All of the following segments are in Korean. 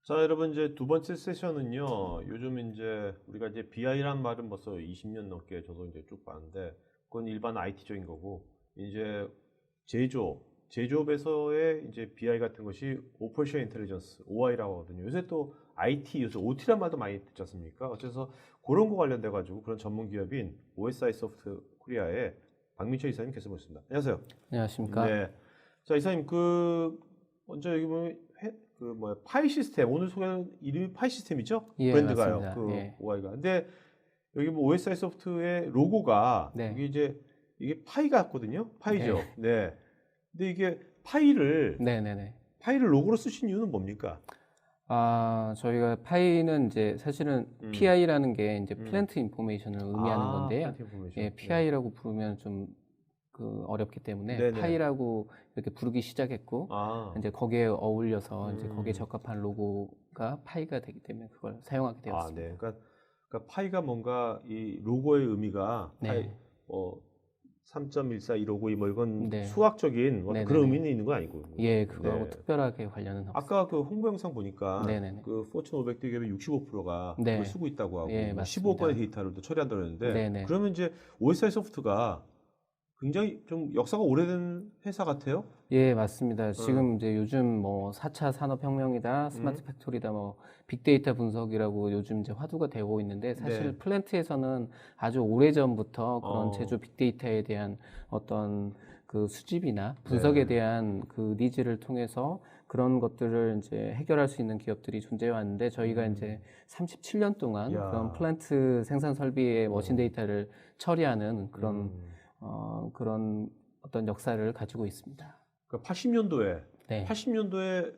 자, 여러분 이제 두 번째 세션은요. 요즘 이제 우리가 이제 BI란 말은 벌써 20년 넘게 저도 이제 쭉 봤는데 그건 일반 IT적인 거고 이제 제조업에서의 이제 BI 같은 것이 오퍼레이션 인텔리전스 OI라고 하거든요. 요새 또 IT 요새 OT란 말도 많이 듣지 않습니까? 어째서 그런 거 관련돼 가지고 그런 전문 기업인 OSI 소프트 코리아의 박민철 이사님 계속 모셨습니다. 안녕하세요. 안녕하십니까? 네. 자, 이사님 먼저 여기 보면 파이 시스템 오늘 소개하는 이름이 파이 시스템이죠? 예, 브랜드가요. 맞습니다. 예. OI가. 근데 여기 뭐 OSI 소프트의 로고가 네. 여기 이게 파이 같거든요. 파이죠. 네. 네. 근데 이게 파이를 네네네. 로고로 쓰신 이유는 뭡니까? 저희가 파이는 이제 사실은 PI라는 게 이제 플랜트 인포메이션을 의미하는 건데요. 플랜트 인포메이션. 예, PI라고 부르면 좀 어렵기 때문에 네네. 파이라고 이렇게 부르기 시작했고 이제 거기에 어울려서 이제 거기에 적합한 로고가 파이가 되기 때문에 그걸 사용하게 되었습니다. 네. 그러니까 파이가 뭔가 이 로고의 의미가 네. 3.14 159 뭐 이건 네. 수학적인 어떤 그런 의미는 있는 건 아니고. 예, 그거하고 네. 특별하게 관련은 없습니다. 아까 그 홍보 영상 보니까 네네네. 그 포춘 500 기업의 65%가 네. 그걸 쓰고 있다고 하고 예, 뭐 맞습니다. 15억건의 데이터를 또 처리한다고 했는데 네네. 그러면 이제 OSI 소프트가 굉장히 좀 역사가 오래된 회사 같아요. 예, 맞습니다. 지금 이제 요즘 뭐 4차 산업혁명이다, 스마트 팩토리다, 뭐 빅데이터 분석이라고 요즘 이제 화두가 되고 있는데 사실 네. 플랜트에서는 아주 오래전부터 그런 제조 빅데이터에 대한 어떤 그 수집이나 분석에 네. 대한 그 니즈를 통해서 그런 것들을 이제 해결할 수 있는 기업들이 존재해 왔는데 저희가 이제 37년 동안 이야. 그런 플랜트 생산 설비의 머신 데이터를 처리하는 그런 그런 어떤 역사를 가지고 있습니다. 그러니까 80년도에 네. 80년도에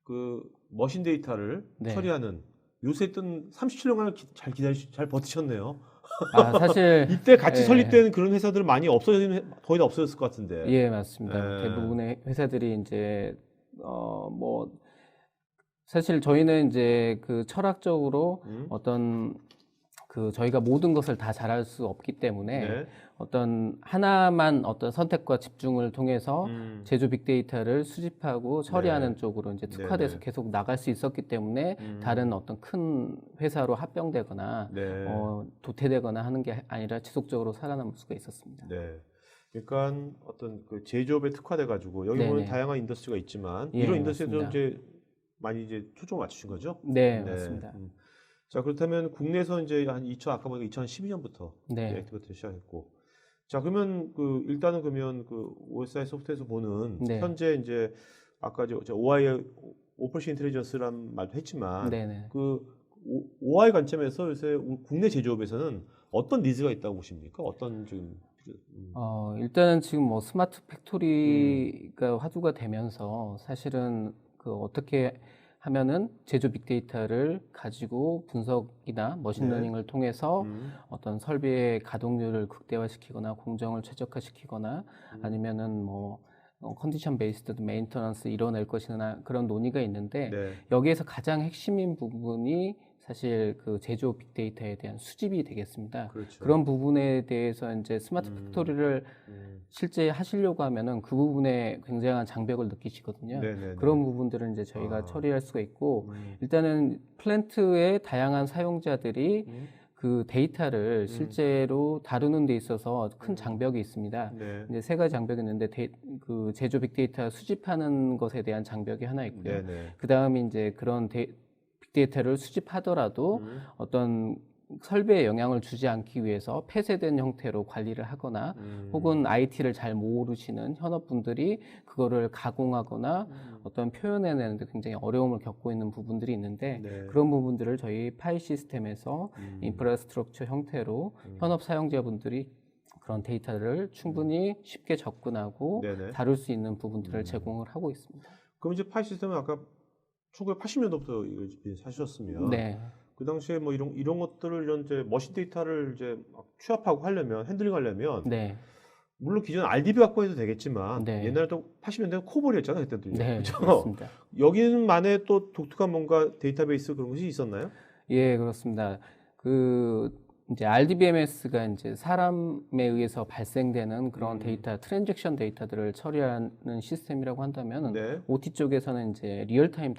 그 머신 데이터를 네. 처리하는 요새 했던 37년간을 잘 버티셨네요. 사실 이때 같이 예, 설립된 그런 회사들은 많이 거의 다 없어졌을 것 같은데. 예, 맞습니다. 예. 대부분의 회사들이 이제 뭐 사실 저희는 이제 그 철학적으로 어떤 그 저희가 모든 것을 다 잘할 수 없기 때문에 네. 어떤 하나만 어떤 선택과 집중을 통해서 제조 빅데이터를 수집하고 처리하는 네. 쪽으로 이제 특화돼서 네네. 계속 나갈 수 있었기 때문에 다른 어떤 큰 회사로 합병되거나 네. 도태되거나 하는 게 아니라 지속적으로 살아남을 수가 있었습니다. 네. 그러니까 어떤 그 제조업에 특화돼 가지고 여기 보면 네네. 다양한 인더스트리가 있지만 예, 이런 인더스트리도 맞습니다. 이제 많이 이제 초점을 맞추신 거죠? 네, 맞습니다. 자, 그렇다면 국내에서 이제 아까 보니까 2012년부터 네. 액티비티를 시작했고. 자, 그러면 일단은 그러면 그 OSI 소프트에서 보는 네. 현재 이제 아까 저 OI 오퍼레이션 인텔리전스란 말도 했지만 네네. 그 OI 관점에서 요새 국내 제조업에서는 어떤 니즈가 있다고 보십니까? 어떤 지금 일단은 지금 뭐 스마트 팩토리가 화두가 되면서 사실은 그 어떻게 하면은 제조 빅데이터를 가지고 분석이나 머신러닝을 통해서 어떤 설비의 가동률을 극대화시키거나 공정을 최적화시키거나 아니면은 뭐 컨디션 베이스드 메인터넌스 이뤄낼 것이나 그런 논의가 있는데 네. 여기에서 가장 핵심인 부분이 사실 그 제조 빅데이터에 대한 수집이 되겠습니다. 그렇죠. 그런 부분에 대해서 이제 스마트 팩토리를 실제 하시려고 하면은 그 부분에 굉장한 장벽을 느끼시거든요. 네네네. 그런 부분들은 이제 저희가 처리할 수가 있고 일단은 플랜트의 다양한 사용자들이 그 데이터를 실제로 다루는 데 있어서 큰 장벽이 있습니다. 네. 이제 세 가지 장벽이 있는데 그 제조 빅데이터 수집하는 것에 대한 장벽이 하나 있고요. 네네. 그 다음에 이제 그런 빅데이터를 수집하더라도 어떤 설비에 영향을 주지 않기 위해서 폐쇄된 형태로 관리를 하거나 혹은 IT를 잘 모르시는 현업분들이 그거를 가공하거나 어떤 표현해내는 데 굉장히 어려움을 겪고 있는 부분들이 있는데 네. 그런 부분들을 저희 파이 시스템에서 인프라스트럭처 형태로 현업 사용자분들이 그런 데이터를 충분히 쉽게 접근하고 네네. 다룰 수 있는 부분들을 제공을 하고 있습니다. 그럼 이제 파이 시스템은 아까 1980년도부터 이걸 사셨으면 네. 그 당시에 뭐 이런 것들을 이런 이제 머신 데이터를 이제 막 취합하고 하려면 핸들링하려면 네. 물론 기존 RDB 갖고 해도 되겠지만 네. 옛날에도 80년대는 코볼이었잖아요 그때도 네, 그렇죠? 그렇습니다. 여기만의 또 독특한 뭔가 데이터베이스 그런 것이 있었나요? 예, 그렇습니다. 그 이제 RDBMS가 이제 사람에 의해서 발생되는 그런 데이터, 트랜잭션 데이터들을 처리하는 시스템이라고 한다면 네. OT 쪽에서는 이제 리얼타임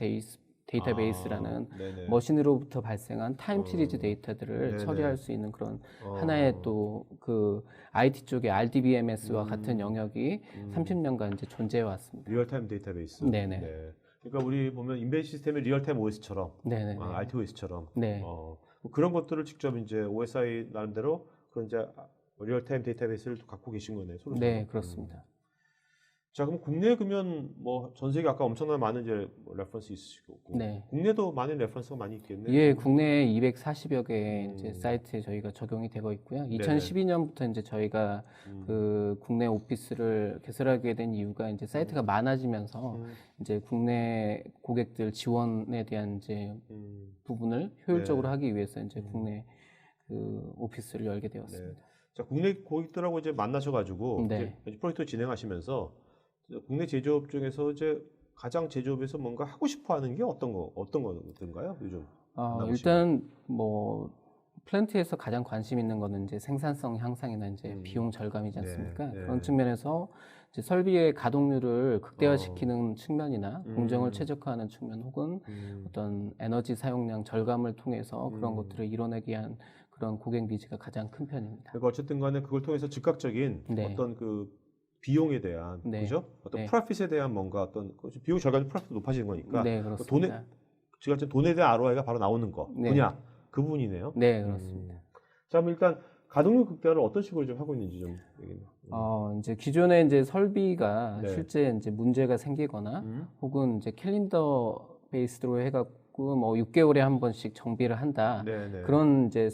데이터베이스라는 네네. 머신으로부터 발생한 타임 시리즈 데이터들을 네네. 처리할 수 있는 그런 하나의 또 그 IT 쪽의 RDBMS와 같은 영역이 30년간 이제 존재해 왔습니다. 리얼타임 데이터베이스. 네네. 네. 그러니까 우리 보면 인베이스 시스템의 리얼타임 OS처럼, 네네. RTOS처럼, 네. 뭐 그런 것들을 직접 이제 OSI 나름대로 그런 이제 리얼타임 데이터베이스를 또 갖고 계신 거네요. 네, 그렇습니다. 자, 그럼 국내 그러면 뭐 전 세계 아까 엄청나게 많은 이제 뭐 레퍼런스 있으시고, 네. 국내도 많은 레퍼런스가 많이 있겠네요. 예, 국내에 240여 개의 이제 사이트에 저희가 적용이 되고 있고요. 2012년부터 이제 저희가 그 국내 오피스를 개설하게 된 이유가 이제 사이트가 많아지면서 이제 국내 고객들 지원에 대한 이제 부분을 효율적으로 하기 위해서 이제 국내 그 오피스를 열게 되었습니다. 네. 자, 국내 고객들하고 이제 만나셔가지고 네. 이제 프로젝트 진행하시면서 국내 제조업 중에서 이제 가장 제조업에서 뭔가 하고 싶어하는 게 어떤 거든가요? 요즘 만나보시면. 일단 뭐 플랜트에서 가장 관심 있는 거는 이제 생산성 향상이나 이제 비용 절감이지 않습니까? 네. 그런 측면에서 이제 설비의 가동률을 극대화시키는 측면이나 공정을 최적화하는 측면 혹은 어떤 에너지 사용량 절감을 통해서 그런 것들을 이뤄내기 위한 그런 고객 니즈가 가장 큰 편입니다. 그러니까 어쨌든 간에 그걸 통해서 즉각적인 네. 어떤 그 비용에 대한 네. 그죠? 어떤 네. 프로핏에 대한 뭔가 어떤 비용 절감 프로핏 높아지는 거니까 네, 그렇습니다. 돈에 대한 ROI가 바로 나오는 거 네. 분야 그 부분이네요. 네, 그렇습니다. 자, 그럼 일단 가동률 극대화를 어떤 식으로 좀 하고 있는지 좀 얘기해. 이제 기존에 이제 설비가 네. 실제 이제 문제가 생기거나 혹은 이제 캘린더 베이스로 해갖고 뭐 6개월에 한 번씩 정비를 한다. 네네. 그런 이제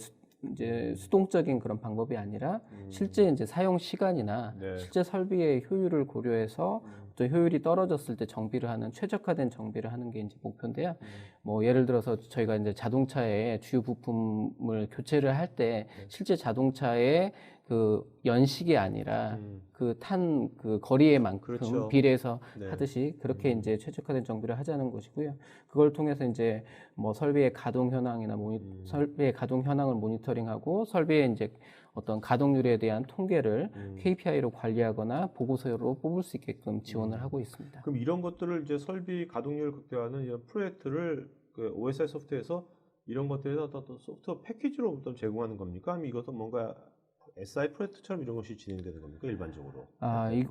수동적인 그런 방법이 아니라 실제 이제 사용 시간이나 네. 실제 설비의 효율을 고려해서 또 효율이 떨어졌을 때 정비를 하는 최적화된 정비를 하는 게 이제 목표인데요. 뭐 예를 들어서 저희가 이제 자동차의 주요 부품을 교체를 할 때 실제 자동차의 그 연식이 아니라 그 탄 그 거리에만큼 그렇죠. 비례해서 네. 하듯이 그렇게 이제 최적화된 정비를 하자는 것이고요. 그걸 통해서 이제 뭐 설비의 가동 현황이나 설비의 가동 현황을 모니터링하고 설비의 이제 어떤 가동률에 대한 통계를 KPI로 관리하거나 보고서로 뽑을 수 있게끔 지원을 하고 있습니다. 그럼 이런 것들을 이제 설비 가동률 극대화하는 이런 프로젝트를 그 OSI 소프트에서 이런 것들에서 어떤 소프트웨어 패키지로 어떤 제공하는 겁니까? 아니면 이것은 뭔가 SI 프로젝트처럼 이런 것이 진행되는 겁니까? 일반적으로?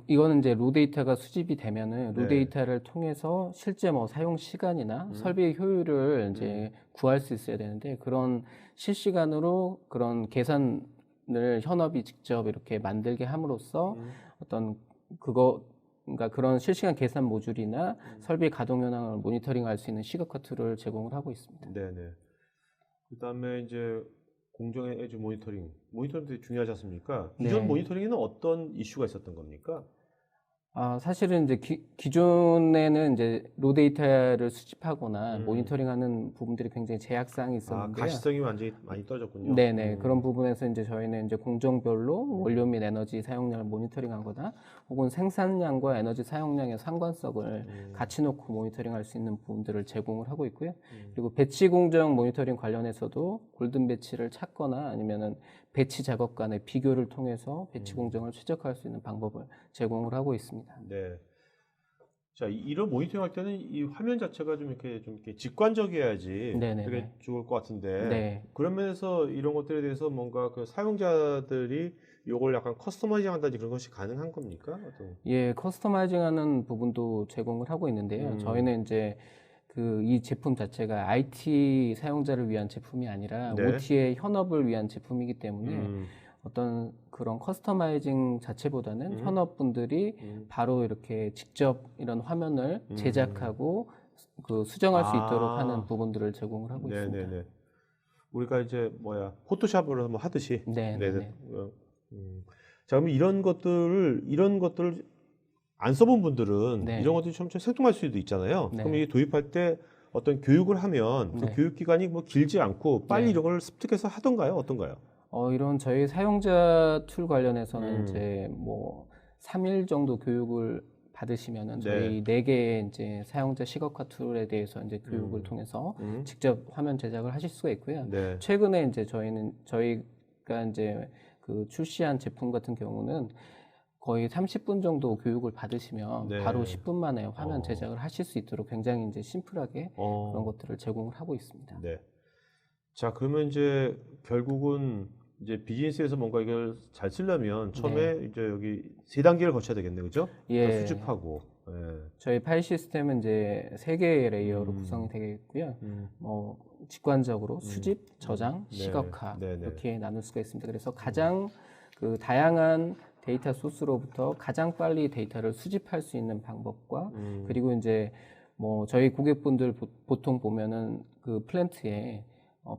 이거는 이제 로 데이터가 수집이 되면은 로 네. 데이터를 통해서 실제 뭐 사용 시간이나 설비의 효율을 이제 구할 수 있어야 되는데 그런 실시간으로 그런 계산을 현업이 직접 이렇게 만들게 함으로써 어떤 그러니까 그런 실시간 계산 모듈이나 설비 가동 현황을 모니터링할 수 있는 시각화 툴을 제공을 하고 있습니다. 네네. 그다음에 이제 공정의 에즈 모니터링도 되게 중요하지 않습니까? 기존 네. 모니터링에는 어떤 이슈가 있었던 겁니까? 사실은 이제 기존에는 이제 로 데이터를 수집하거나 모니터링하는 부분들이 굉장히 제약사항이 있었는데요. 가시성이 완전히 많이 떨어졌군요. 네네. 그런 부분에서 이제 저희는 이제 공정별로 원료 및 에너지 사용량을 모니터링하거나 혹은 생산량과 에너지 사용량의 상관성을 같이 놓고 모니터링할 수 있는 부분들을 제공을 하고 있고요. 그리고 배치 공정 모니터링 관련해서도 골든 배치를 찾거나 아니면은 배치 작업 간의 비교를 통해서 배치 공정을 최적화할 수 있는 방법을 제공을 하고 있습니다. 네. 자, 이런 모니터링 할 때는 이 화면 자체가 좀 이렇게 직관적이어야지 네네네. 되게 좋을 것 같은데 네. 그런 면에서 이런 것들에 대해서 뭔가 그 사용자들이 이걸 약간 커스터마이징 한다든지 그런 것이 가능한 겁니까? 예, 커스터마이징하는 부분도 제공을 하고 있는데요. 저희는 이제 이 제품 자체가 IT 사용자를 위한 제품이 아니라 네. OT의 현업을 위한 제품이기 때문에 어떤 그런 커스터마이징 자체보다는 현업분들이 바로 이렇게 직접 이런 화면을 제작하고 그 수정할 수 있도록 하는 부분들을 제공을 하고 있습니다. 네네네. 우리가 이제 포토샵으로 한번 하듯이. 네네네. 자, 그럼 이런 것들을 안 써본 분들은 네. 이런 것들이 좀 생뚱할 수도 있잖아요. 네. 그럼 이게 도입할 때 어떤 교육을 하면 그 네. 교육 기간이 뭐 길지 않고 빨리 네. 이걸 습득해서 하던가요? 어떤가요? 이런 저희 사용자 툴 관련해서는 이제 뭐 3일 정도 교육을 받으시면은 저희 4개의 이제 사용자 시각화 툴에 대해서 이제 교육을 통해서 직접 화면 제작을 하실 수가 있고요. 네. 최근에 이제 저희가 이제 그 출시한 제품 같은 경우는 거의 30분 정도 교육을 받으시면 네. 바로 10분 만에 화면 어. 제작을 하실 수 있도록 굉장히 이제 심플하게 그런 것들을 제공을 하고 있습니다. 네. 자, 그러면 이제 결국은 이제 비즈니스에서 뭔가 이걸 잘 쓰려면 처음에 이제 여기 세 단계를 거쳐야 되겠네, 그죠? 예. 수집하고. 예. 저희 파일 시스템은 이제 3개의 레이어로 구성이 되겠고요. 직관적으로 수집, 저장, 네. 시각화 네, 네. 이렇게 나눌 수가 있습니다. 그래서 가장 그 다양한 데이터 소스로부터 가장 빨리 데이터를 수집할 수 있는 방법과 그리고 이제 뭐 저희 고객분들 보통 보면은 그 플랜트에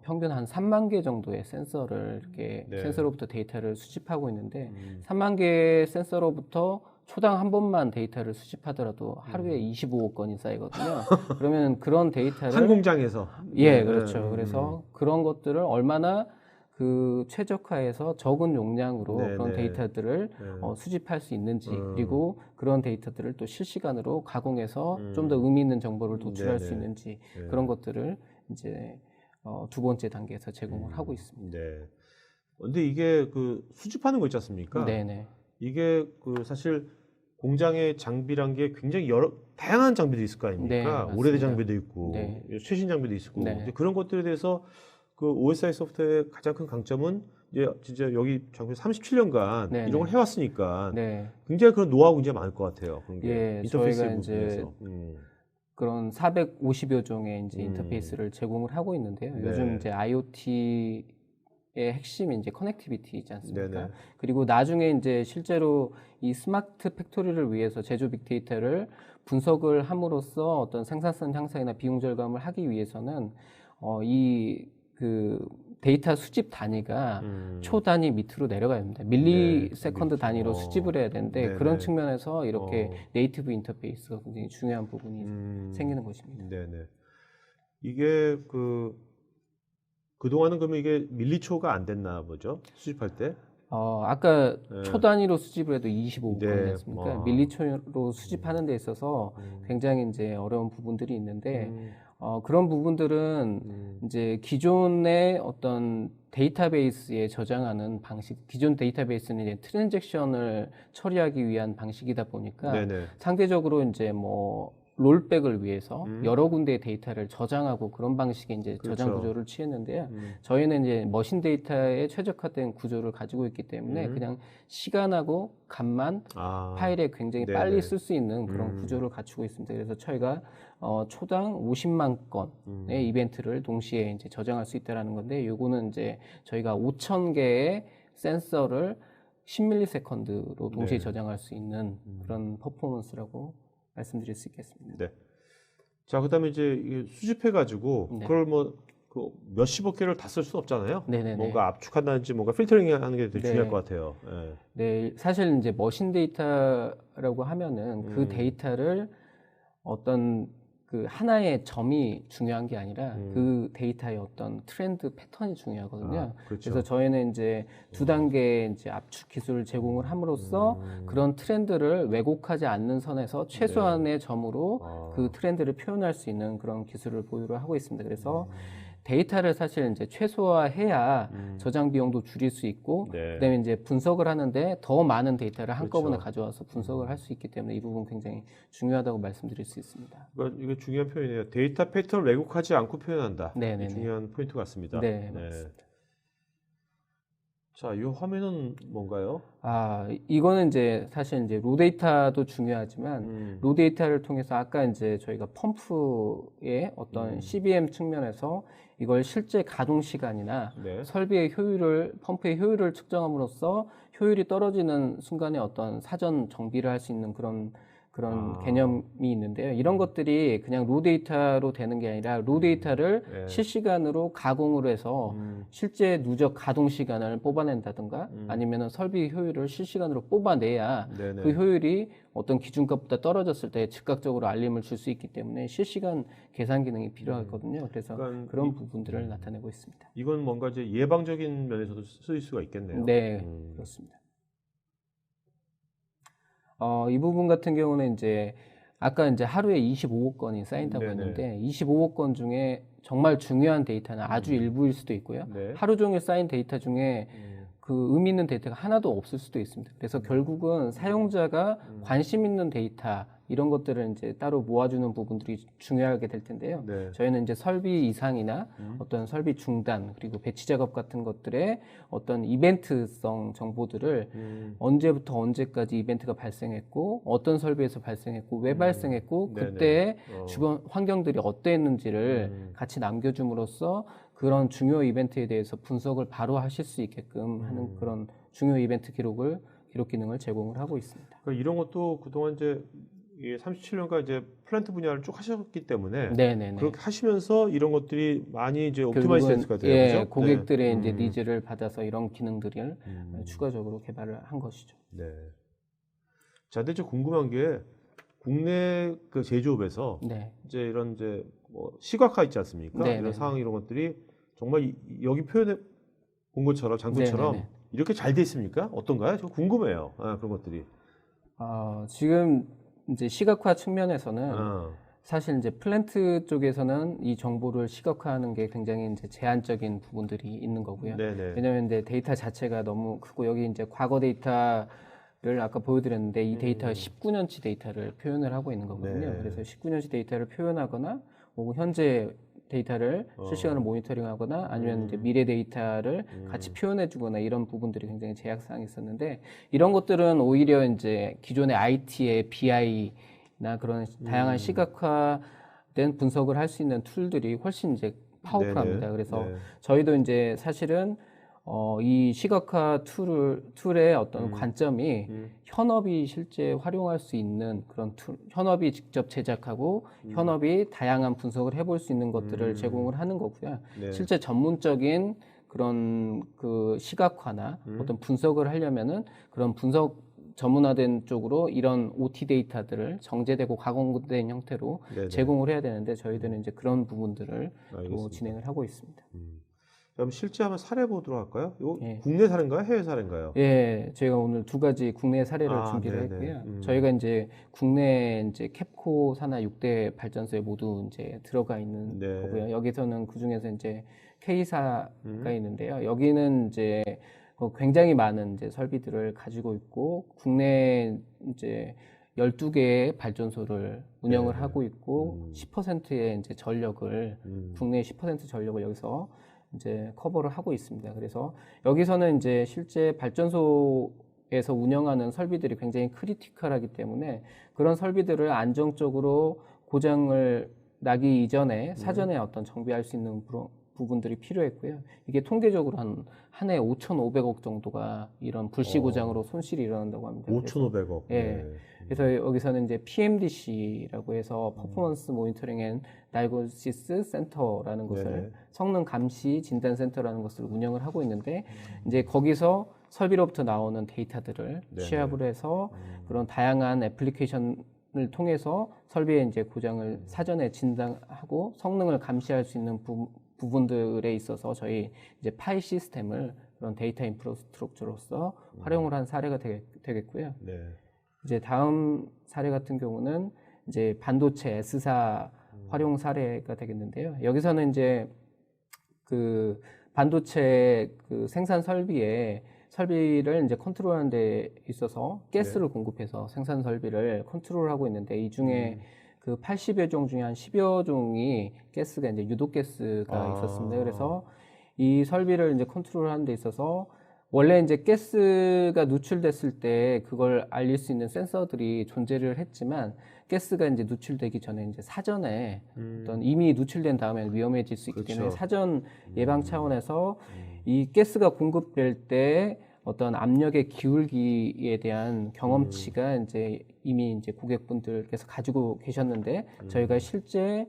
평균 한 3만 개 정도의 센서를 이렇게 네. 센서로부터 데이터를 수집하고 있는데 3만 개의 센서로부터 초당 한 번만 데이터를 수집하더라도 하루에 25억 건이 쌓이거든요. 그러면 그런 데이터를 한 공장에서. 예, 네. 그렇죠. 그래서 그런 것들을 얼마나 그 최적화해서 적은 용량으로 네, 그런 네. 데이터들을 네. 수집할 수 있는지 그리고 그런 데이터들을 또 실시간으로 가공해서 좀 더 음. 의미 있는 정보를 도출할 네, 수 네. 있는지 네. 그런 것들을 이제 두 번째 단계에서 제공을 하고 있습니다. 네. 근데 이게 그 수집하는 거 있지 않습니까? 네네. 이게 그 사실 공장의 장비란 게 굉장히 다양한 장비도 있을 거 아닙니까? 네, 맞습니다. 오래된 장비도 있고 네. 최신 장비도 있고 네. 근데 그런 것들에 대해서 그 OSI 소프트의 가장 큰 강점은 이제 진짜 여기 장비 37년간 네, 이런 걸 네. 해왔으니까 네. 굉장히 그런 노하우 굉장히 많을 것 같아요. 그런 게 예, 인터페이스 저희가 이제 부분에서. 그런 450여 종의 이제 인터페이스를 제공을 하고 있는데요. 네. 요즘 이제 IoT의 핵심이 이제 커넥티비티이지 않습니까? 네네. 그리고 나중에 이제 실제로 이 스마트 팩토리를 위해서 제조 빅데이터를 분석을 함으로써 어떤 생산성 향상이나 비용 절감을 하기 위해서는 이 그 데이터 수집 단위가 초 단위 밑으로 내려가야 됩니다. 밀리 세컨드 단위로 수집을 해야 되는데 네네. 그런 측면에서 이렇게 네이티브 인터페이스가 굉장히 중요한 부분이 생기는 것입니다. 네네. 이게 그동안은 그러면 이게 밀리초가 안 됐나 보죠? 수집할 때? 아까 네. 초 단위로 수집을 해도 25건이지 네. 않습니까? 밀리초로 수집하는 데 있어서 굉장히 이제 어려운 부분들이 있는데 그런 부분들은 이제 기존의 어떤 데이터베이스에 저장하는 방식, 기존 데이터베이스는 이제 트랜잭션을 처리하기 위한 방식이다 보니까 네네. 상대적으로 이제 뭐 롤백을 위해서 여러 군데의 데이터를 저장하고 그런 방식의 이제 저장 그렇죠. 구조를 취했는데요. 저희는 이제 머신 데이터에 최적화된 구조를 가지고 있기 때문에 그냥 시간하고 값만 파일에 굉장히 네네. 빨리 쓸 수 있는 그런 구조를 갖추고 있습니다. 그래서 저희가 초당 50만 건의 이벤트를 동시에 이제 저장할 수 있다라는 건데, 요거는 이제 저희가 5,000개의 센서를 10ms로 동시에 네. 저장할 수 있는 그런 퍼포먼스라고 말씀드릴 수 있겠습니다. 네. 자, 그다음에 이제 이게 수집해가지고 네. 그걸 뭐 몇십억 개를 다 쓸 수 없잖아요. 네네네. 뭔가 압축한다든지 뭔가 필터링하는 게 되게 네. 중요할 것 같아요. 예. 네, 사실 이제 머신 데이터라고 하면은 그 데이터를 어떤 그 하나의 점이 중요한 게 아니라 그 데이터의 어떤 트렌드 패턴이 중요하거든요. 그렇죠. 그래서 저희는 이제 두 단계의 이제 압축 기술을 제공을 함으로써 그런 트렌드를 왜곡하지 않는 선에서 최소한의 점으로 그 트렌드를 표현할 수 있는 그런 기술을 보유를 하고 있습니다. 그래서 데이터를 사실 이제 최소화해야 저장 비용도 줄일 수 있고, 네. 그다음에 이제 분석을 하는데 더 많은 데이터를 한꺼번에 그렇죠. 가져와서 분석을 할 수 있기 때문에 이 부분 굉장히 중요하다고 말씀드릴 수 있습니다. 그러니까 이게 중요한 표현이에요. 데이터 패턴을 왜곡하지 않고 표현한다. 네네네. 이게 중요한 포인트 같습니다. 네, 맞습니다. 자, 이 화면은 뭔가요? 이거는 이제 사실 이제 로 데이터도 중요하지만 로 데이터를 통해서 아까 이제 저희가 펌프의 어떤 CBM 측면에서 이걸 실제 가동 시간이나 네. 설비의 효율을 펌프의 효율을 측정함으로써 효율이 떨어지는 순간에 어떤 사전 정비를 할 수 있는 그런 개념이 있는데요. 이런 것들이 그냥 로 데이터로 되는 게 아니라 로 데이터를 네. 실시간으로 가공을 해서 실제 누적 가동 시간을 뽑아낸다든가 아니면 설비 효율을 실시간으로 뽑아내야 네네. 그 효율이 어떤 기준값보다 떨어졌을 때 즉각적으로 알림을 줄 수 있기 때문에 실시간 계산 기능이 필요하거든요. 그래서 그러니까 그런 부분들을 나타내고 있습니다. 이건 뭔가 이제 예방적인 면에서도 쓰일 수가 있겠네요. 네, 그렇습니다. 이 부분 같은 경우는 이제 아까 이제 하루에 25억 건이 쌓인다고 네네. 했는데 25억 건 중에 정말 중요한 데이터는 아주 일부일 수도 있고요. 네. 하루 종일 쌓인 데이터 중에 그 의미 있는 데이터가 하나도 없을 수도 있습니다. 그래서 결국은 사용자가 관심 있는 데이터 이런 것들을 이제 따로 모아주는 부분들이 중요하게 될 텐데요. 네. 저희는 이제 설비 이상이나 어떤 설비 중단 그리고 배치 작업 같은 것들의 어떤 이벤트성 정보들을 언제부터 언제까지 이벤트가 발생했고 어떤 설비에서 발생했고 왜 발생했고 네네. 그때 주변 환경들이 어땠는지를 같이 남겨줌으로써 그런 중요 이벤트에 대해서 분석을 바로 하실 수 있게끔 하는 그런 중요 이벤트 기록 기능을 제공을 하고 있습니다. 그러니까 이런 것도 그동안 이제 37년간 이제 플랜트 분야를 쭉 하셨기 때문에 네네네. 그렇게 하시면서 이런 것들이 많이 이제 옵티마이즈 결국은 됐을 것 같아요. 예, 그죠? 고객들의 네. 이제 니즈를 받아서 이런 기능들을 추가적으로 개발을 한 것이죠. 네. 자, 근데 좀 궁금한 게 국내 그 제조업에서 네. 이제 이런 이제 뭐 시각화 있지 않습니까? 네네네. 이런 상황 이런 것들이 정말 여기 표현해 본 것처럼 장소처럼 네네네. 이렇게 잘 돼 있습니까? 어떤가요? 저 궁금해요. 그런 것들이. 지금 이제 시각화 측면에서는 아, 사실 이제 플랜트 쪽에서는 이 정보를 시각화하는 게 굉장히 이제 제한적인 부분들이 있는 거고요. 네네. 왜냐하면 이제 데이터 자체가 너무 크고 여기 이제 과거 데이터를 아까 보여드렸는데 이 데이터가 19년치 데이터를 표현을 하고 있는 거거든요. 네. 그래서 19년치 데이터를 표현하거나 혹은 현재 데이터를 실시간으로 모니터링하거나 아니면 이제 미래 데이터를 같이 표현해주거나 이런 부분들이 굉장히 제약사항이 있었는데 이런 것들은 오히려 이제 기존의 IT의 BI나 그런 다양한 시각화된 분석을 할 수 있는 툴들이 훨씬 이제 파워풀합니다. 네네. 그래서 네. 저희도 이제 사실은 이 시각화 툴의 어떤 관점이 현업이 실제 활용할 수 있는 그런 툴, 현업이 직접 제작하고 현업이 다양한 분석을 해볼 수 있는 것들을 제공을 하는 거고요. 네. 실제 전문적인 그런 그 시각화나 어떤 분석을 하려면은 그런 분석 전문화된 쪽으로 이런 OT 데이터들을 정제되고 가공된 형태로 네네. 제공을 해야 되는데 저희들은 이제 그런 부분들을 또 알겠습니다. 진행을 하고 있습니다. 그럼 실제 한번 사례 보도록 할까요? 이거 예. 국내 사례인가요? 해외 사례인가요? 예, 저희가 오늘 두 가지 국내 사례를 준비를 네네. 했고요. 저희가 이제 국내 이제 캡코 산하 6대 발전소에 모두 이제 들어가 있는 네. 거고요. 여기서는 그 중에서 이제 K사가 있는데요. 여기는 이제 굉장히 많은 이제 설비들을 가지고 있고 국내 이제 12개의 발전소를 운영을 네네. 하고 있고 10%의 이제 전력을 국내 10% 전력을 여기서 이제 커버를 하고 있습니다. 그래서 여기서는 이제 실제 발전소에서 운영하는 설비들이 굉장히 크리티컬하기 때문에 그런 설비들을 안정적으로 고장을 나기 이전에 사전에 어떤 정비할 수 있는 부분들이 필요했고요. 이게 통계적으로 한 해 5,500억 정도가 이런 불시 고장으로 손실이 일어난다고 합니다. 5,500억. 예. 네. 그래서 여기서는 이제 PMDC라고 해서 퍼포먼스 모니터링 앤 다이고시스 센터라는 것을 네네. 성능 감시 진단 센터라는 것을 운영을 하고 있는데 이제 거기서 설비로부터 나오는 데이터들을 네네. 취합을 해서 그런 다양한 애플리케이션을 통해서 설비의 이제 고장을 사전에 진단하고 성능을 감시할 수 있는 부분들에 있어서 저희 이제 파이 시스템을 그런 데이터 인프라스트럭처로서 활용을 한 사례가 되겠고요. 네. 이제 다음 사례 같은 경우는 이제 반도체 S사 활용 사례가 되겠는데요. 여기서는 이제 그 반도체 그 생산 설비를 이제 컨트롤하는 데 있어서 가스를 공급해서 생산 설비를 컨트롤하고 있는데 이 중에 그 80여 종 중에 한 10여 종이 가스가 이제 유독 가스가 있었습니다. 그래서 이 설비를 이제 컨트롤하는 데 있어서 원래 이제 가스가 누출됐을 때 그걸 알릴 수 있는 센서들이 존재를 했지만 가스가 이제 누출되기 전에 이제 사전에 어떤 이미 누출된 다음에 위험해질 수 있기 때문에 그렇죠. 사전 예방 차원에서 이 가스가 공급될 때 어떤 압력의 기울기에 대한 경험치가 이제 이미 이제 고객분들께서 가지고 계셨는데 저희가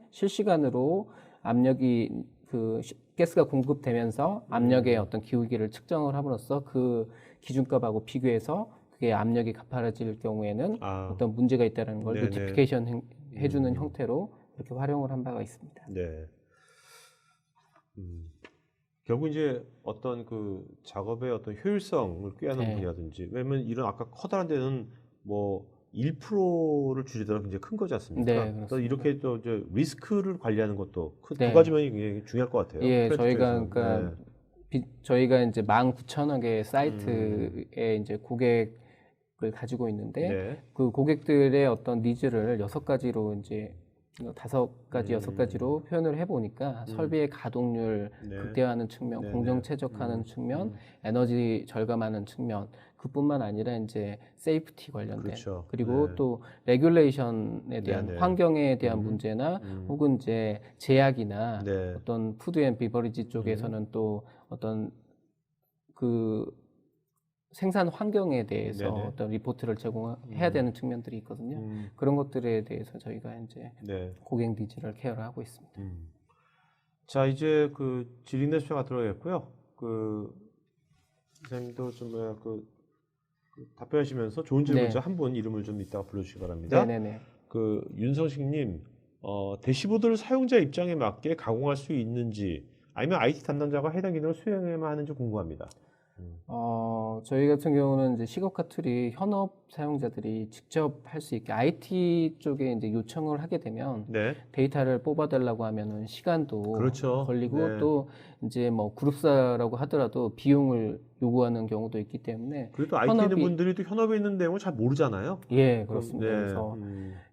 실시간으로 압력이 가스가 공급되면서 압력의 어떤 기울기를 측정을 함으로써 그 기준값하고 비교해서 그게 압력이 가파라질 경우에는 어떤 문제가 있다는 걸 네네. 노티피케이션 해주는 형태로 그렇게 활용을 한 바가 있습니다. 네. 결국 이제 어떤 그 작업의 어떤 효율성을 꾀하는 네. 분이라든지 왜냐면 이런 아까 커다란 데는 뭐 1%를 줄이더라도 굉장히 큰 거지 않습니까? 네, 그래서 그렇습니다. 이렇게 또 이제 리스크를 관리하는 것도 두 네. 가지 면이 굉장히 중요할 것 같아요. 예, 플랜트 저희가 쪽에서는. 그러니까 네. 저희가 이제 19,000여 개 사이트에 이제 고객을 가지고 있는데 네. 그 고객들의 어떤 니즈를 6가지로 이제 5가지, 6가지로 표현을 해보니까 설비의 가동률 네. 극대화하는 측면, 네, 공정 네. 최적화하는 측면, 에너지 절감하는 측면, 그뿐만 아니라 이제 세이프티 관련된 그렇죠. 그리고 네. 또 레귤레이션에 대한 네, 네. 환경에 대한 문제나 혹은 이제 제약이나 네. 어떤 푸드 앤 비버리지 쪽에서는 또 어떤 그 생산 환경에 대해서 네네. 어떤 리포트를 제공해야 되는 측면들이 있거든요. 그런 것들에 대해서 저희가 이제 네. 고객 니즈를 케어를 하고 있습니다. 자, 이제 그 질의응답 시간가 들어가겠고요. 그 선생님도 좀 답변하시면서 좋은 질문자 네. 한 분 이름을 좀 이따가 불러주시기 바랍니다. 네네네. 그 윤성식님, 대시보드를 사용자 입장에 맞게 가공할 수 있는지 아니면 IT 담당자가 해당 기능을 수행해야만 하는지 궁금합니다. 저희 같은 경우는 이제 시각화 툴이 현업 사용자들이 직접 할 수 있게 IT 쪽에 이제 요청을 하게 되면 네. 데이터를 뽑아달라고 하면은 시간도 그렇죠. 걸리고 네. 또 이제 뭐 그룹사라고 하더라도 비용을 요구하는 경우도 있기 때문에 그래도 IT 있는 현업이 분들이 또 현업에 있는 내용을 잘 모르잖아요. 예, 그렇습니다. 네. 그래서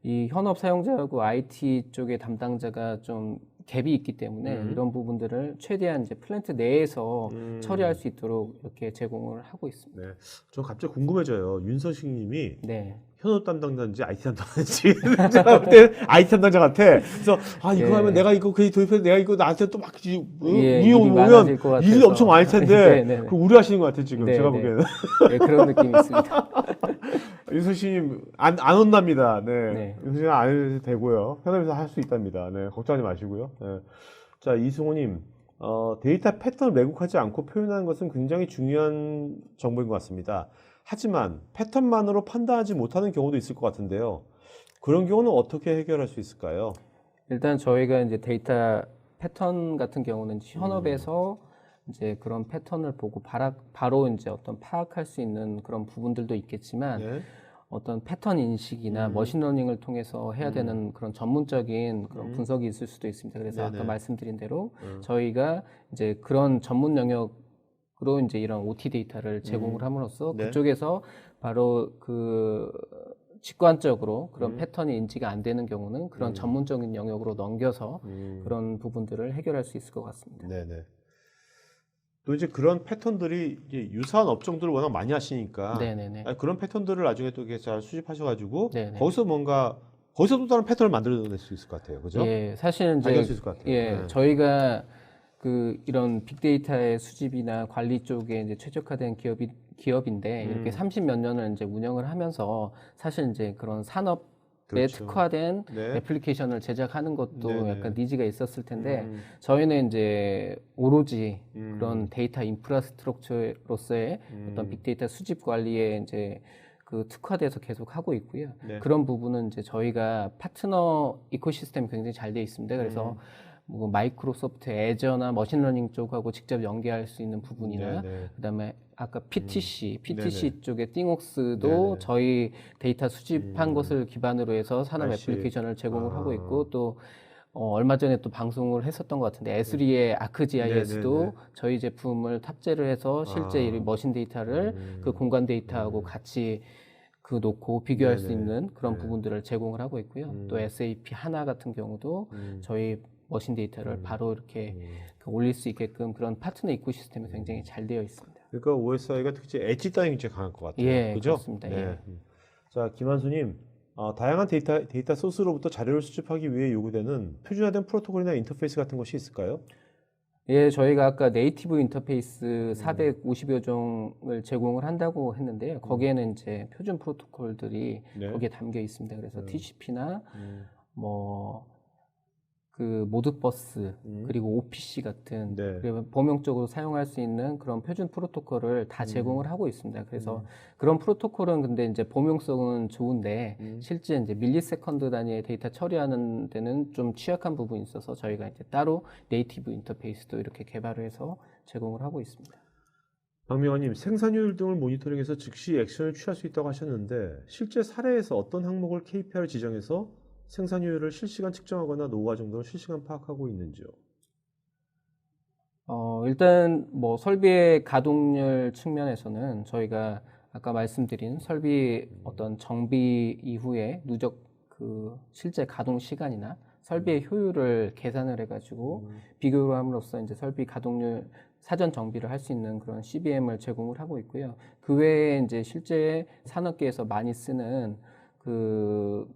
이 현업 사용자하고 IT 쪽의 담당자가 좀 갭이 있기 때문에 이런 부분들을 최대한 이제 플랜트 내에서 처리할 수 있도록 이렇게 제공을 하고 있습니다. 네. 저 갑자기 궁금해져요. 윤서식 님이 네. 현업 담당자인지 IT 담당자인지 제가 볼 때 IT 담당자 같아. 그래서 이거 예. 하면 내가 이거 도입해서 내가 이거 나한테 또 막 예, 운영 일이 오면 많아질 것 일이 같아서. 엄청 많을 텐데 네네네. 그 우려하시는 것 같아 지금 네, 제가 네. 보기에는. 네, 그런 느낌이 있습니다. 윤서식님 안 혼납니다. 네. 네. 윤서식 안 해도 되고요. 현업에서 할 수 있답니다. 네. 걱정하지 마시고요. 네. 자, 이승호님. 데이터 패턴을 왜곡하지 않고 표현하는 것은 굉장히 중요한 정보인 것 같습니다. 하지만 패턴만으로 판단하지 못하는 경우도 있을 것 같은데요. 그런 경우는 어떻게 해결할 수 있을까요? 일단 저희가 이제 데이터 패턴 같은 경우는 현업에서 이제 그런 패턴을 보고 바로 이제 어떤 파악할 수 있는 그런 부분들도 있겠지만 네. 어떤 패턴 인식이나 머신러닝을 통해서 해야 되는 그런 전문적인 그런 분석이 있을 수도 있습니다. 그래서 네네. 아까 말씀드린 대로 저희가 이제 그런 전문 영역으로 이제 이런 OT 데이터를 제공을 함으로써 네. 그쪽에서 바로 그 직관적으로 그런 패턴이 인지가 안 되는 경우는 그런 전문적인 영역으로 넘겨서 그런 부분들을 해결할 수 있을 것 같습니다. 네네. 또 이제 그런 패턴들이 이제 유사한 업종들을 워낙 많이 하시니까 네네네. 그런 패턴들을 나중에 또 이렇게 잘 수집하셔가지고 네네. 거기서 또 다른 패턴을 만들어낼 수 있을 것 같아요. 그죠? 예, 사실은 발견할 이제 수 있을 것 같아요. 예, 네. 저희가 그 이런 빅데이터의 수집이나 관리 쪽에 이제 최적화된 기업인데 이렇게 30몇 년을 이제 운영을 하면서 사실 이제 그런 산업에 그렇죠. 특화된 네. 애플리케이션을 제작하는 것도 네네. 약간 니즈가 있었을 텐데 저희는 이제 오로지 그런 데이터 인프라스트럭처로서의 어떤 빅데이터 수집 관리에 이제 그 특화돼서 계속 하고 있고요. 네. 그런 부분은 이제 저희가 파트너 이코시스템이 굉장히 잘 돼 있습니다. 그래서 뭐 마이크로소프트 애저나 머신러닝 쪽하고 직접 연계할 수 있는 부분이나 네네. 그다음에 아까 PTC 네네. 쪽에 띵옥스도 네네. 저희 데이터 수집한 것을 기반으로 해서 산업 I see. 애플리케이션을 제공을 하고 있고 또 얼마 전에 또 방송을 했었던 것 같은데 에스리의 아크GIS도 네네네. 저희 제품을 탑재를 해서 실제 이 머신 데이터를 그 공간 데이터하고 같이 그 놓고 비교할 수 네네. 있는 그런 네. 부분들을 제공을 하고 있고요. 또 SAP 하나 같은 경우도 저희 머신 데이터를 바로 이렇게 그 올릴 수 있게끔 그런 파트너 이코시스템이 굉장히 잘 되어 있습니다. 그러니까 OSI가 특히 엣지 따윈이 굉장히 강할 것 같아요. 예, 그죠? 그렇습니다. 네. 예. 자, 김한수님, 다양한 데이터 소스로부터 자료를 수집하기 위해 요구되는 표준화된 프로토콜이나 인터페이스 같은 것이 있을까요? 예, 저희가 아까 네이티브 인터페이스 450여 종을 제공을 한다고 했는데요. 거기에는 이제 표준 프로토콜들이 네. 거기에 담겨 있습니다. 그래서 TCP나 뭐 그 모드버스 그리고 OPC 같은 네. 그리고 범용적으로 사용할 수 있는 그런 표준 프로토콜을 다 제공을 하고 있습니다. 그래서 그런 프로토콜은 근데 이제 범용성은 좋은데 실제 이제 밀리세컨드 단위의 데이터 처리하는 데는 좀 취약한 부분이 있어서 저희가 이제 따로 네이티브 인터페이스도 이렇게 개발을 해서 제공을 하고 있습니다. 박명환님, 생산율 등을 모니터링해서 즉시 액션을 취할 수 있다고 하셨는데 실제 사례에서 어떤 항목을 KPI를 지정해서 생산율을 실시간 측정하거나 노후화 정도를 실시간 파악하고 있는지요? 일단 뭐 설비의 가동률 측면에서는 저희가 아까 말씀드린 설비 어떤 정비 이후에 누적 그 실제 가동 시간이나 설비의 효율을 계산을 해가지고 비교를 함으로써 이제 설비 가동률 사전 정비를 할 수 있는 그런 CBM을 제공을 하고 있고요. 그 외에 이제 실제 산업계에서 많이 쓰는 그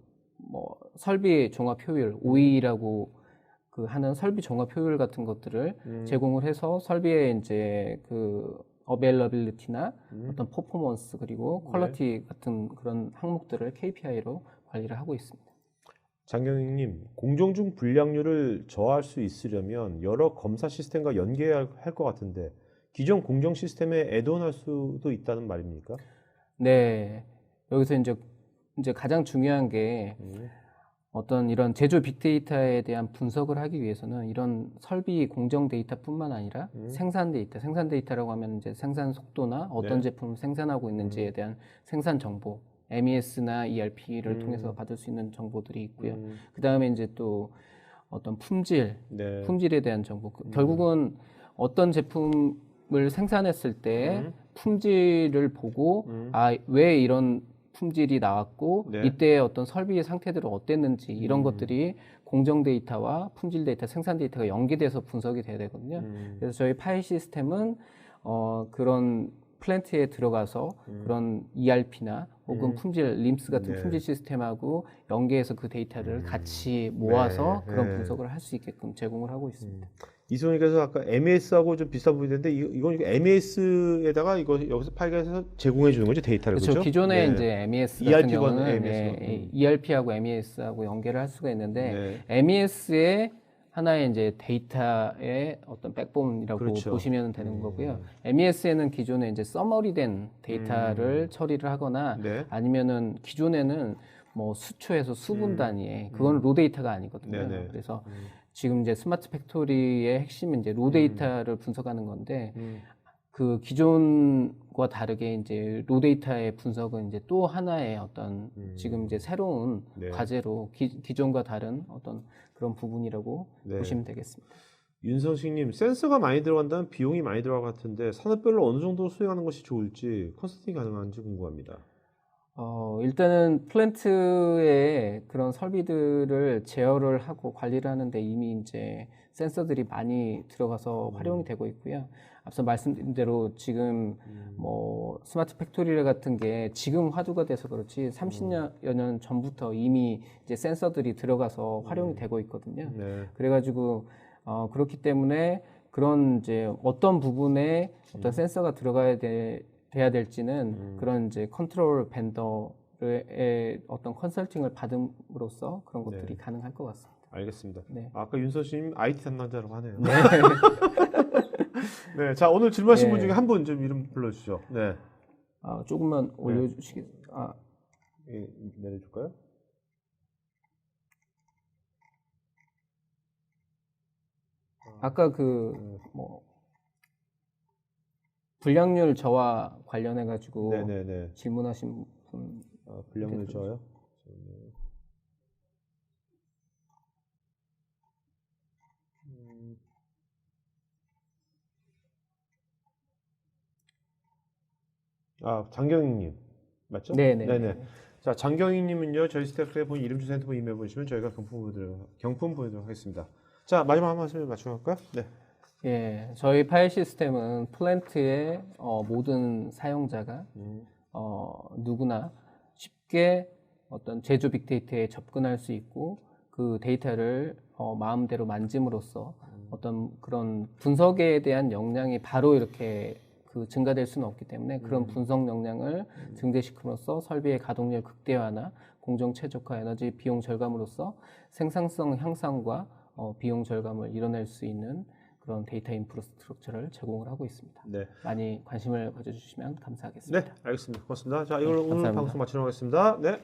뭐 설비 종합 효율 OE라고 그 하는 설비 종합 효율 같은 것들을 제공을 해서 설비의 이제 그 어베일러빌리티나 어떤 퍼포먼스 그리고 퀄리티 같은 그런 항목들을 KPI로 관리를 하고 있습니다. 장경익님, 공정 중 불량률을 저하할 수 있으려면 여러 검사 시스템과 연계해야 할 것 같은데 기존 공정 시스템에 애드온할 수도 있다는 말입니까? 네, 여기서 이제 가장 중요한 게 어떤 이런 제조 빅데이터에 대한 분석을 하기 위해서는 이런 설비 공정 데이터뿐만 아니라 생산 데이터라고 하면 이제 생산 속도나 어떤 네. 제품을 생산하고 있는지에 대한 생산 정보, MES나 ERP를 통해서 받을 수 있는 정보들이 있고요. 그 다음에 이제 또 어떤 네. 품질에 대한 정보. 결국은 어떤 제품을 생산했을 때 품질을 보고 왜 이런 품질이 나왔고 네. 이때 어떤 설비의 상태들은 어땠는지 이런 것들이 공정 데이터와 품질 데이터, 생산 데이터가 연계돼서 분석이 돼야 되거든요. 그래서 저희 파일 시스템은 그런 플랜트에 들어가서 그런 ERP나 혹은 품질, 림스 같은 네. 품질 시스템하고 연계해서 그 데이터를 같이 모아서 네. 그런 네. 분석을 할 수 있게끔 제공을 하고 있습니다. 이소님께서 아까 MES하고 좀 비슷한 부분이 있는데 이건 MES에다가 이거 여기서 파일에서 제공해 주는 거죠, 데이터를. 그렇죠. 그렇죠? 기존에 네. 이제 MES 같은 ERP 건 경우는 MES. ERP하고 MES하고 연계를 할 수가 있는데 네. MES의 하나의 이제 데이터의 어떤 백본이라고 그렇죠. 보시면 되는 거고요. MES에는 기존에 이제 서머리된 데이터를 처리를 하거나 네. 아니면은 기존에는 뭐 수초에서 수분 단위의 그건 로 데이터가 아니거든요. 네네. 그래서 지금 이제 스마트 팩토리의 핵심은 이제 로 데이터를 분석하는 건데 그 기존과 다르게 이제 로 데이터의 분석은 이제 또 하나의 어떤 지금 이제 새로운 네. 과제로 기존과 다른 어떤 그런 부분이라고 네. 보시면 되겠습니다. 윤성식님, 센서가 많이 들어간다면 비용이 많이 들어갈 것 같은데 산업별로 어느 정도 수행하는 것이 좋을지 컨설팅 가능한지 궁금합니다. 일단은 플랜트의 그런 설비들을 제어를 하고 관리를 하는데 이미 이제 센서들이 많이 들어가서 활용이 되고 있고요. 앞서 말씀드린 대로 지금 뭐 스마트 팩토리 같은 게 지금 화두가 돼서 그렇지 30여 년 전부터 이미 이제 센서들이 들어가서 활용이 되고 있거든요. 네. 그래가지고 그렇기 때문에 그런 이제 어떤 부분에 어떤 센서가 돼야 될지는 그런 이제 컨트롤 벤더의 어떤 컨설팅을 받음으로써 그런 것들이 가능할 것 같습니다. 알겠습니다. 네. 아까 윤성식님 IT 담당자라고 하네요. 네. 네, 자 오늘 질문하신 네. 분 중에 한 분 좀 이름 불러주시죠. 네, 조금만 올려주시겠? 예, 내려줄까요? 아까 그 뭐 불량률 저하 관련해 가지고 네네네. 질문하신 분. 불량률 저요? 장경익님 맞죠? 네네. 자, 장경익님은요 저희 스태프에 본 이름 주소 핸드폰 이메일 보내시면 저희가 경품 보내도록 하겠습니다. 자, 마지막 한 말씀 맞춰갈까요? 네. 예, 저희 파일 시스템은 플랜트의 모든 사용자가 누구나 쉽게 어떤 제조 빅데이터에 접근할 수 있고 그 데이터를 마음대로 만짐으로써 어떤 그런 분석에 대한 역량이 바로 이렇게 그 증가될 수는 없기 때문에 그런 분석 역량을 증대시킴으로써 설비의 가동률 극대화나 공정 최적화, 에너지 비용 절감으로써 생산성 향상과 비용 절감을 이뤄낼 수 있는 그런 데이터 인프라스트럭처를 제공을 하고 있습니다. 네. 많이 관심을 가져주시면 감사하겠습니다. 네, 알겠습니다. 고맙습니다. 자, 이걸로 오늘 감사합니다. 방송 마치도록 하겠습니다. 네.